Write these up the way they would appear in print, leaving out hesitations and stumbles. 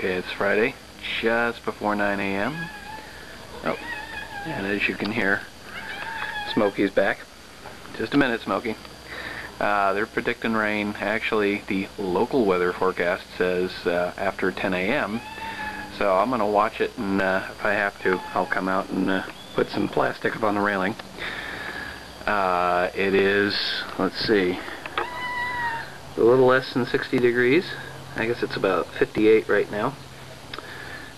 Okay, it's Friday, just before 9 a.m. Oh, and as you can hear, Smokey's back. Just a minute, Smokey. They're predicting rain. Actually, the local weather forecast says after 10 a.m. So I'm going to watch it, and if I have to, I'll come out and put some plastic up on the railing. It is, let's see, a little less than 60 degrees. I guess it's about 58 right now.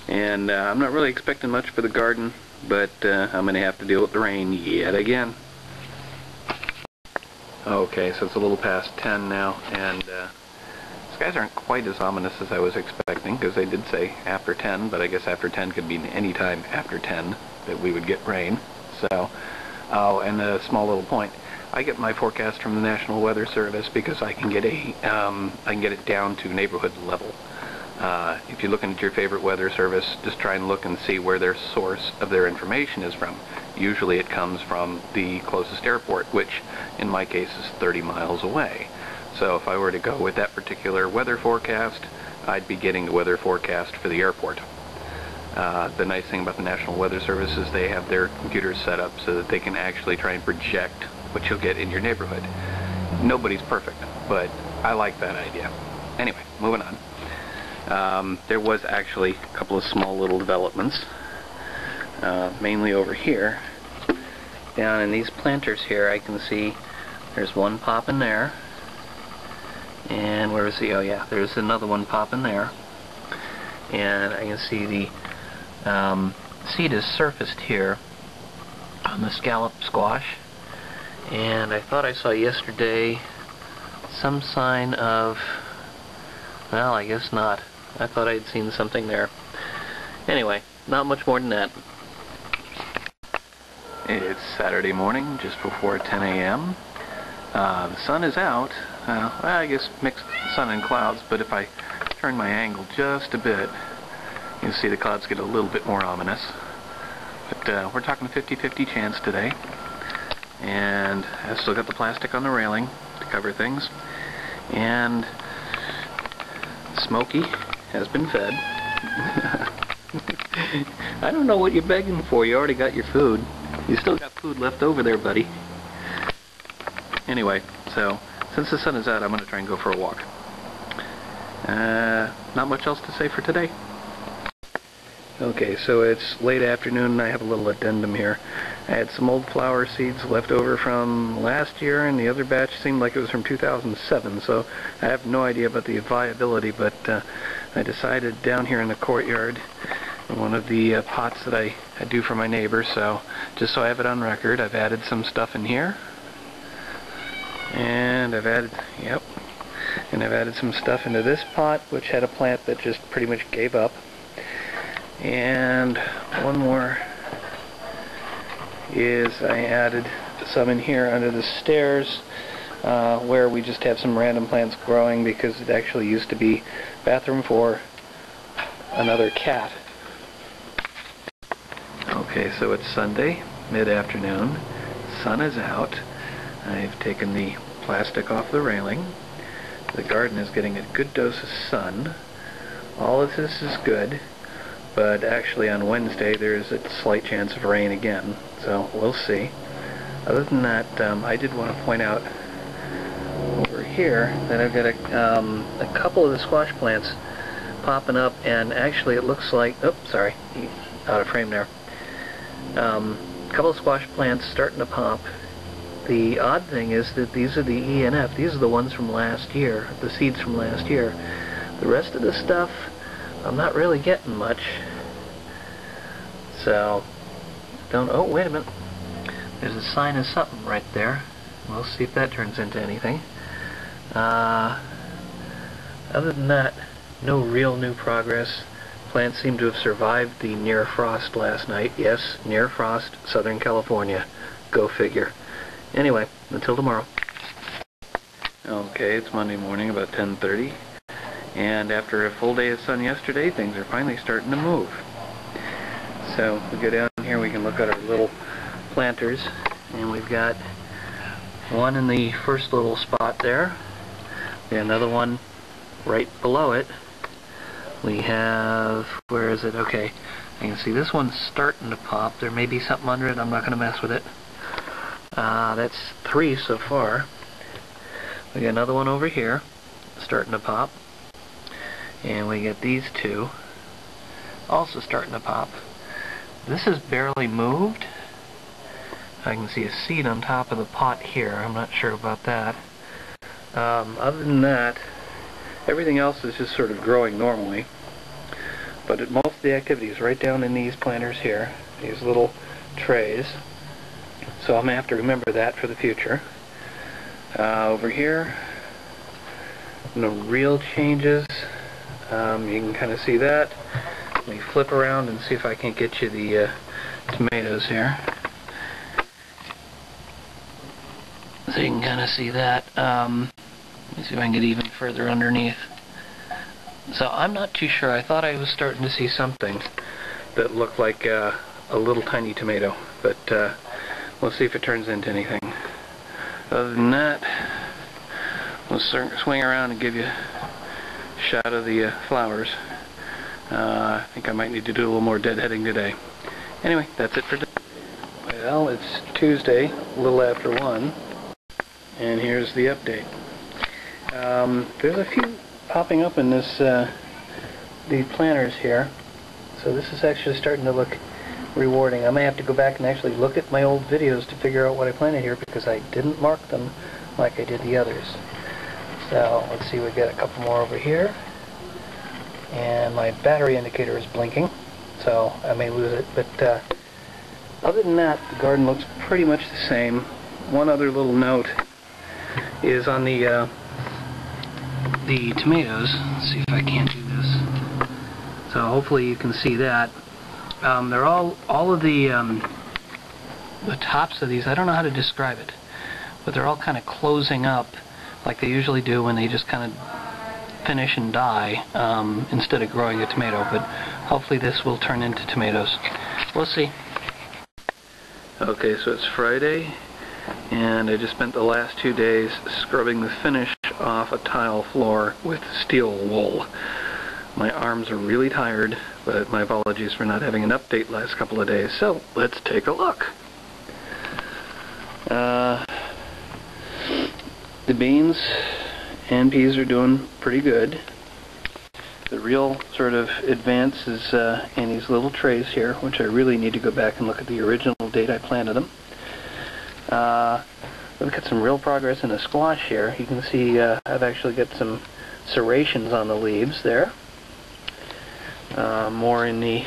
And I'm not really expecting much for the garden, but I'm going to have to deal with the rain yet again. Okay, so it's a little past 10 now, and skies aren't quite as ominous as I was expecting, because they did say after 10, but I guess after 10 could mean any time after 10 that we would get rain. So, oh, and a small little point. I get my forecast from the National Weather Service because I can get it down to neighborhood level. If you're looking at your favorite weather service, just try and look and see where their source of their information is from. Usually it comes from the closest airport, which in my case is 30 miles away. So if I were to go with that particular weather forecast, I'd be getting the weather forecast for the airport. The nice thing about the National Weather Service is they have their computers set up so that they can actually try and project what you'll get in your neighborhood. Nobody's perfect, but I like that idea. Anyway, moving on. There was actually a couple of small little developments, mainly over here. Down in these planters here, I can see there's one popping there, and where is the, oh yeah, there's another one popping there, and I can see the seed is surfaced here on the scallop squash, and I thought I saw yesterday some sign of, well, I guess not. I thought I'd seen something there. Anyway, not much more than that. It's Saturday morning, just before 10 a.m. The sun is out. Well, I guess mixed sun and clouds, but if I turn my angle just a bit, you'll see the clouds get a little bit more ominous. But we're talking 50-50 chance today. And I've still got the plastic on the railing to cover things. And Smokey has been fed. I don't know what you're begging for. You already got your food. You still got food left over there, buddy. Anyway, so since the sun is out, I'm going to try and go for a walk. Not much else to say for today. Okay, so it's late afternoon and I have a little addendum here. I had some old flower seeds left over from last year, and the other batch seemed like it was from 2007, so I have no idea about the viability, but I decided down here in the courtyard, in one of the pots that I do for my neighbor, so just so I have it on record, I've added some stuff in here, and I've added, yep, and I've added some stuff into this pot, which had a plant that just pretty much gave up. And one more is I added some in here under the stairs where we just have some random plants growing because it actually used to be a bathroom for another cat. Okay, so it's Sunday, mid-afternoon. Sun is out. I've taken the plastic off the railing. The garden is getting a good dose of sun. All of this is good. But actually on Wednesday there's a slight chance of rain again, so we'll see. Other than that, I did want to point out over here that I've got a couple of the squash plants popping up, and actually it looks like, oops, sorry, out of frame there. A couple of squash plants starting to pop. The odd thing is that these are the E and F. These are the ones from last year, the seeds from last year. The rest of the stuff, I'm not really getting much. So, oh, wait a minute. There's a sign of something right there. We'll see if that turns into anything. Other than that, no real new progress. Plants seem to have survived the near frost last night. Yes, near frost, Southern California. Go figure. Anyway, until tomorrow. Okay, it's Monday morning, about 10:30. And after a full day of sun yesterday, things are finally starting to move. So we go down here, we can look at our little planters, and we've got one in the first little spot there, and another one right below it, We have, where is it? Okay, I can see this one's starting to pop. There may be something under it. I'm not going to mess with it. That's 3 so far. We got another one over here starting to pop. And we get these 2 also starting to pop. This is barely moved. I can see a seed on top of the pot here. I'm not sure about that. Other than that, everything else is just sort of growing normally. But most of the activity is right down in these planters here, these little trays. So I'm going to have to remember that for the future. Over here, no real changes. You can kind of see that. Let me flip around and see if I can get you the tomatoes here. So you can kind of see that. Let me see if I can get even further underneath. So I'm not too sure. I thought I was starting to see something that looked like a little tiny tomato, but we'll see if it turns into anything. Other than that, we'll swing around and give you a shot of the flowers. I think I might need to do a little more deadheading today. Anyway, that's it for today. Well, it's Tuesday, a little after 1, and here's the update. There's a few popping up in these planters here, so this is actually starting to look rewarding. I may have to go back and actually look at my old videos to figure out what I planted here, because I didn't mark them like I did the others. So let's see, we got a couple more over here, and my battery indicator is blinking, so I may lose it, but other than that, the garden looks pretty much the same. One other little note is on the tomatoes. Let's see if I can't do this. So hopefully you can see that. They're all of the tops of these, I don't know how to describe it, but they're all kind of closing up like they usually do when they just kind of finish and die instead of growing a tomato. But hopefully this will turn into tomatoes. We'll see. Okay, so it's Friday, and I just spent the last 2 days scrubbing the finish off a tile floor with steel wool. My arms are really tired, but my apologies for not having an update last couple of days. So let's take a look. The beans and peas are doing pretty good. The real sort of advance is in these little trays here, which I really need to go back and look at the original date I planted them. We've got some real progress in the squash here. You can see I've actually got some serrations on the leaves there. More in the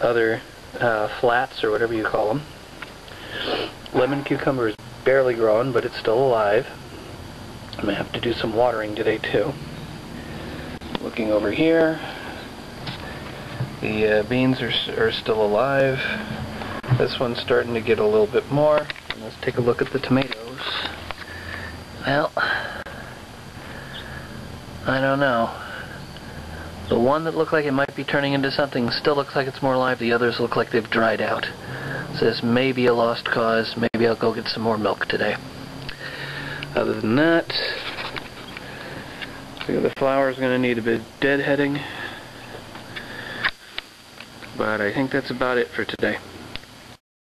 other flats, or whatever you call them. Lemon cucumber is barely growing, but it's still alive. I'm going to have to do some watering today too. Looking over here, the beans are still alive. This one's starting to get a little bit more. And let's take a look at the tomatoes. Well, I don't know. The one that looked like it might be turning into something still looks like it's more alive. The others look like they've dried out. So this may be a lost cause. Maybe I'll go get some more milk today. Other than that, the flower's going to need a bit of deadheading. But I think that's about it for today.